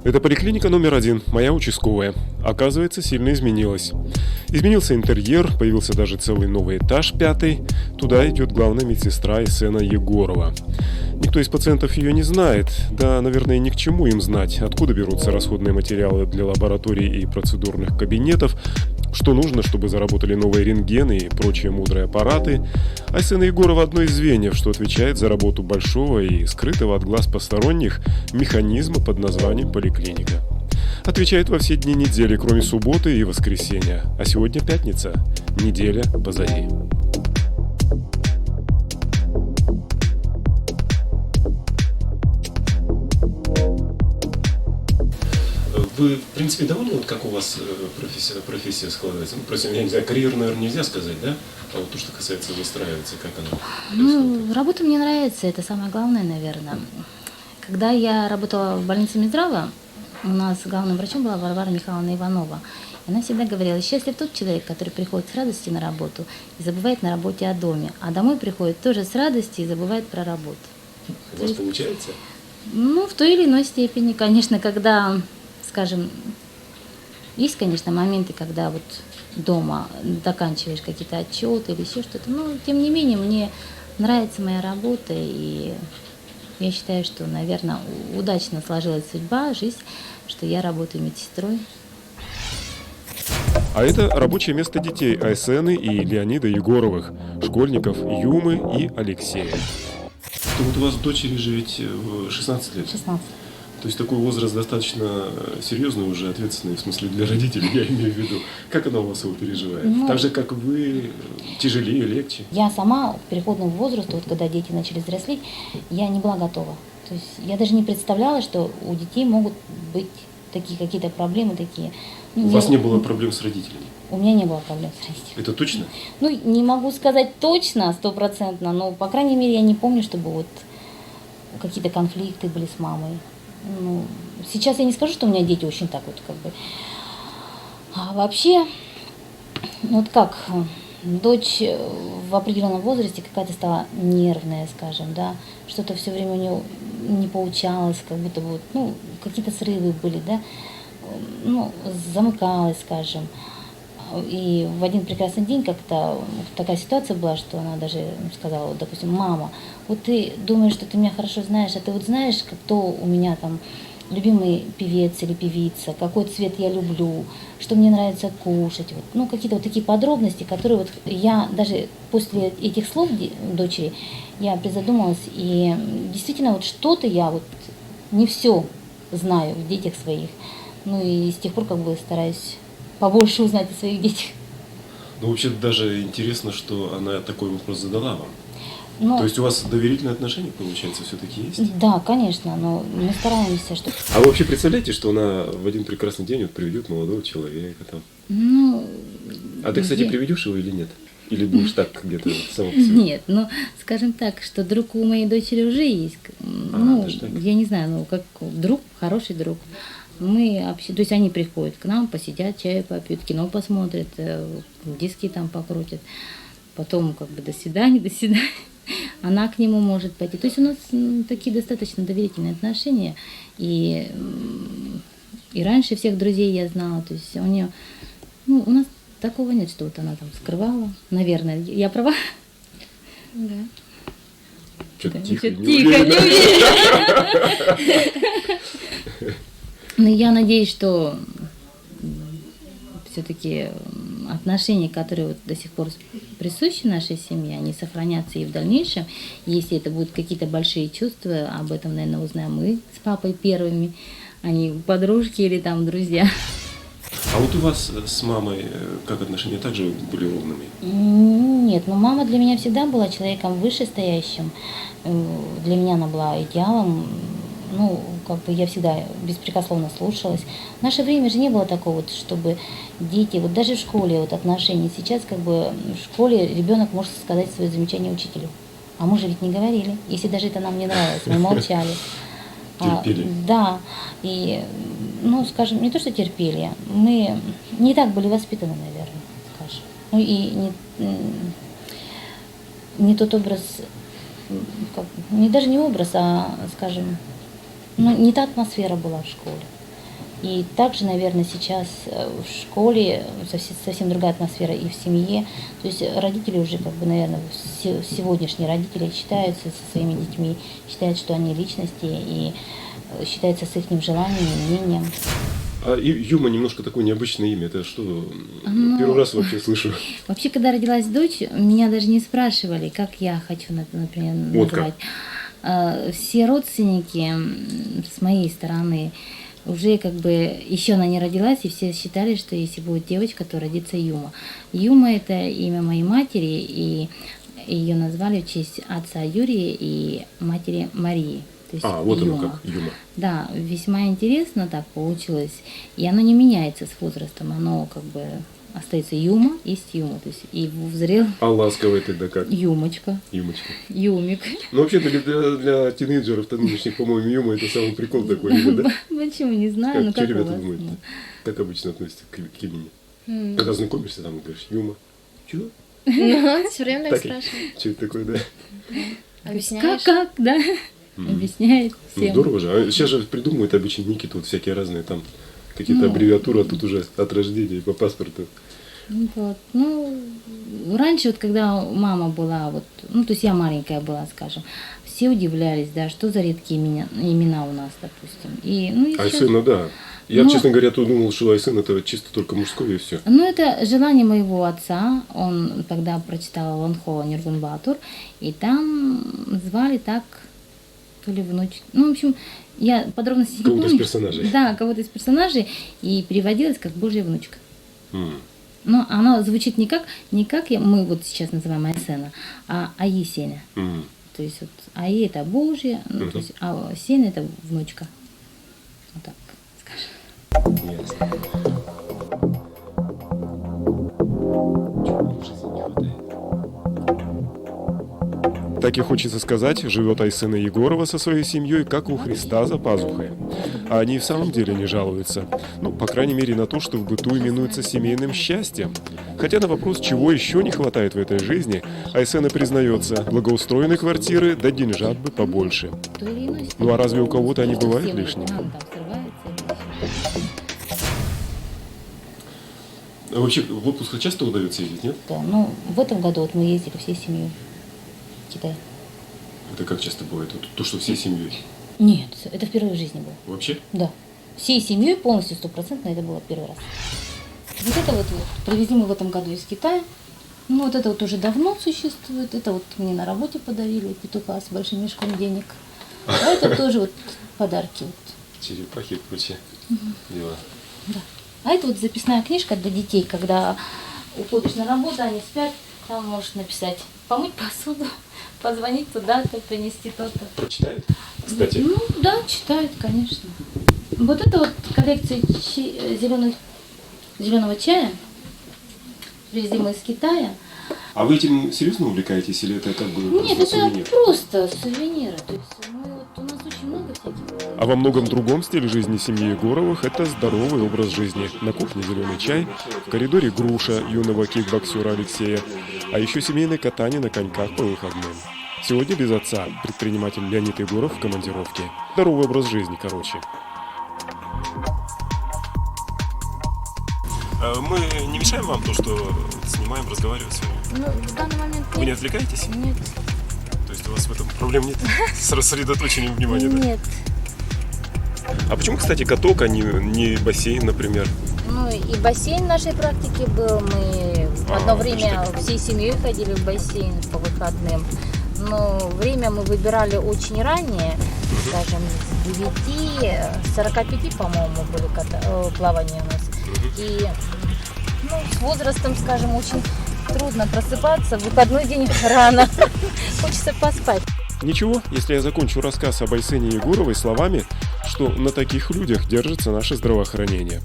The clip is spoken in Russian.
Это поликлиника номер 1, моя участковая. Оказывается, сильно изменилась. Изменился интерьер, появился даже целый новый этаж, 5-й. Туда идет главная медсестра Айсена Егорова. Никто из пациентов ее не знает. Да, наверное, ни к чему им знать, откуда берутся расходные материалы для лабораторий и процедурных кабинетов, что нужно, чтобы заработали новые рентгены и прочие мудрые аппараты. Айсена Егорова – одно из звеньев, что отвечает за работу большого и скрытого от глаз посторонних механизма под названием поликлиника. Отвечает во все дни недели, кроме субботы и воскресенья. А сегодня пятница. Неделя позади. Вы, в принципе, довольны, как у вас профессия складывается? Ну, просто, я не знаю, карьеру, наверное, нельзя сказать, да? А вот то, что касается выстраивается, как она происходит? Работа мне нравится, это самое главное, наверное. Когда я работала в больнице Минздрава, у нас главным врачом была Варвара Михайловна Иванова. Она всегда говорила: счастлив тот человек, который приходит с радостью на работу и забывает на работе о доме, а домой приходит тоже с радостью и забывает про работу. У вас получается? В той или иной степени, конечно, когда, скажем, есть, конечно, моменты, когда вот дома заканчиваешь какие-то отчеты или еще что-то, но тем не менее мне нравится моя работа, и я считаю, что, наверное, удачно сложилась судьба, жизнь, что я работаю медсестрой. А это рабочее место детей Айсены и Леонида Егоровых, школьников Юмы и Алексея. То вот у вас дочери же ведь 16 лет? 16. То есть такой возраст достаточно серьезный, уже ответственный, в смысле для родителей, я имею в виду. Как она у вас его переживает? Так же, как вы, тяжелее, легче? Я сама к переходному возрасту, вот когда дети начали взрослеть, я не была готова. То есть я даже не представляла, что у детей могут быть такие какие-то проблемы такие. У вас не было проблем с родителями? У меня не было проблем с родителями. Это точно? Не могу сказать точно, 100%, но, по крайней мере, я не помню, чтобы вот какие-то конфликты были с мамой. Сейчас я не скажу, что у меня дети очень так вот как бы. А вообще, дочь в определенном возрасте какая-то стала нервная, скажем, да, что-то все время у нее не получалось, как будто бы какие-то срывы были, да, замыкалась, скажем. И в один прекрасный день как-то такая ситуация была, что она даже сказала, вот, допустим: мама, вот ты думаешь, что ты меня хорошо знаешь, а ты вот знаешь, кто у меня там любимый певец или певица, какой цвет я люблю, что мне нравится кушать. Вот, какие-то вот такие подробности, которые вот я даже после этих слов дочери, я призадумалась, и действительно вот что-то я вот не все знаю в детях своих. И с тех пор как бы стараюсь побольше узнать о своих детях. Вообще даже интересно, что она такой вопрос задала вам. То есть у вас доверительные отношения, получается, все-таки есть? Да, конечно, но мы стараемся, что... А вы вообще представляете, что она в один прекрасный день приведет молодого человека там? А ты, кстати, приведешь его или нет? Или будешь так где-то сама по себе? Нет, скажем так, что друг у моей дочери уже есть. Я не знаю, как друг, хороший друг. То есть они приходят к нам, посидят, чаю попьют, кино посмотрят, диски там покрутят. Потом как бы до свидания. Она к нему может пойти. То есть у нас такие достаточно доверительные отношения. И раньше всех друзей я знала. То есть у нее, у нас такого нет, что вот она там скрывала. Наверное, я права? Да. Что-то тихо, не уверена. Но я надеюсь, что все-таки отношения, которые вот до сих пор присущи нашей семье, они сохранятся и в дальнейшем. Если это будут какие-то большие чувства, об этом, наверное, узнаем мы с папой первыми, а не подружки или там друзья. А вот у вас с мамой как отношения также были ровными? Нет, мама для меня всегда была человеком вышестоящим. Для меня она была идеалом. Я всегда беспрекословно слушалась. В наше время же не было такого, чтобы дети, вот даже в школе отношения. Сейчас в школе ребенок может сказать свое замечание учителю. А мы же ведь не говорили. Если даже это нам не нравилось, мы молчали. Терпели. Да. И, скажем, не то, что терпели, мы не так были воспитаны, наверное, скажем. И не тот образ, даже не образ, а, скажем, не та атмосфера была в школе. И также, наверное, сейчас в школе совсем другая атмосфера и в семье. То есть родители уже, как бы, наверное, сегодняшние родители считаются со своими детьми, считают, что они личности и считаются с их желанием, мнением. А Юма немножко такое необычное имя. Это что? Первый раз вообще слышу. Вообще, когда родилась дочь, меня даже не спрашивали, как я хочу, например, Вот называть. Все родственники с моей стороны уже как бы еще она не родилась, и все считали, что если будет девочка, то родится Юма. Юма — это имя моей матери, и ее назвали в честь отца Юрия и матери Марии. То есть Вот оно Юма. как, Юма. Да, весьма интересно так получилось. И оно не меняется с возрастом, оно как бы остается Юма, есть Юма. То есть и взрел А ласковый тогда как? Юмочка, Юмочка. Юмик. Ну, вообще-то для тинейджеров-то нынешних, по-моему, Юма это самый прикол такой, имя, да? Почему, не знаю, ну Что как у ребята вас? думают? Как обычно относятся к имени? Когда знакомишься, там говоришь, Юма. Чего? Ну, все время так Так и- спрашивают. Что это такое, да? Объясняешь? Как, да? Объясняет Ну, всем. здорово же. А сейчас же придумывают обычно ники тут всякие разные, там какие-то аббревиатуры, а тут уже от рождения по паспорту. Вот. Ну, раньше, вот когда мама была, вот, ну, то есть я маленькая была, скажем, все удивлялись, да, что за редкие имена у нас, допустим. И, ну, и сейчас- Айсена, да. Я, Ну- честно говоря, то думал, что Айсен это чисто только мужское и все. Ну, это желание моего отца. Он тогда прочитал Ланхола Ниргунбатур, и там звали так, то ли внучка. Ну, в общем, я подробности не Кого-то из помню. персонажей. Да, кого-то из персонажей, и переводилось как Божья внучка. Но оно звучит не как мы вот сейчас называем Айсена, а Аисеня. То есть вот Аи это Божья, ну, то есть, а Сеня это внучка. Вот так скажем. Ясно. Так и хочется сказать, живет Айсена Егорова со своей семьей, как у Христа за пазухой. А они и в самом деле не жалуются. Ну, по крайней мере, на то, что в быту именуется семейным счастьем. Хотя на вопрос, чего еще не хватает в этой жизни, Айсена признается, благоустроенной квартиры, да деньжат бы побольше. То или иной Ну а разве у кого-то они что бывают все вот, лишними? там срывается или ещё. А вообще в отпуск часто удается ездить, нет? Да, ну, в этом году вот мы ездили всей семьей в Китай. Это как часто бывает? Вот то, что всей семьей. Нет, это впервые в жизни было. Вообще? Да. Всей семьей полностью 100% это было первый раз. Вот это вот привезли мы в этом году из Китая. Ну, вот это вот уже давно существует. Это вот мне на работе подарили петуха с большим мешком денег. А это тоже вот подарки. Вот. Черепахи и прочее дела. Да. А это вот записная книжка для детей, когда уходишь на работу, они спят, там можешь написать помыть посуду, позвонить туда-то, принести то-то. Прочитает? Кстати. Ну да, читают, конечно. Вот это вот коллекция зеленого чая. Привезли мы из Китая. А вы этим серьезно увлекаетесь или это как бы Нет, просто это сувенир? просто сувениры. То есть у нас очень много всяких. А во многом другом стиле жизни семьи Егоровых это здоровый образ жизни. На кухне зеленый чай, в коридоре груша юного кикбоксера Алексея, а еще семейное катание на коньках по выходным. Сегодня без отца, предприниматель Леонид Егоров в командировке. Здоровый образ жизни, короче. Мы не мешаем вам то, что снимаем, разговариваем с вами? Ну, в данный момент Вы не отвлекаетесь? нет. То есть у вас в этом проблем нет? С рассредоточением внимания, да? Нет. А почему, кстати, каток, а не бассейн, например? Ну и бассейн в нашей практике был. Мы в одно время всей семьей ходили в бассейн по выходным. Но время мы выбирали очень ранее, скажем, с 9-45, по-моему, были плавания у нас. И ну, с возрастом, скажем, очень трудно просыпаться в выходной день рано. Хочется поспать. Ничего, если я закончу рассказ об Айсене Егоровой словами, что на таких людях держится наше здравоохранение.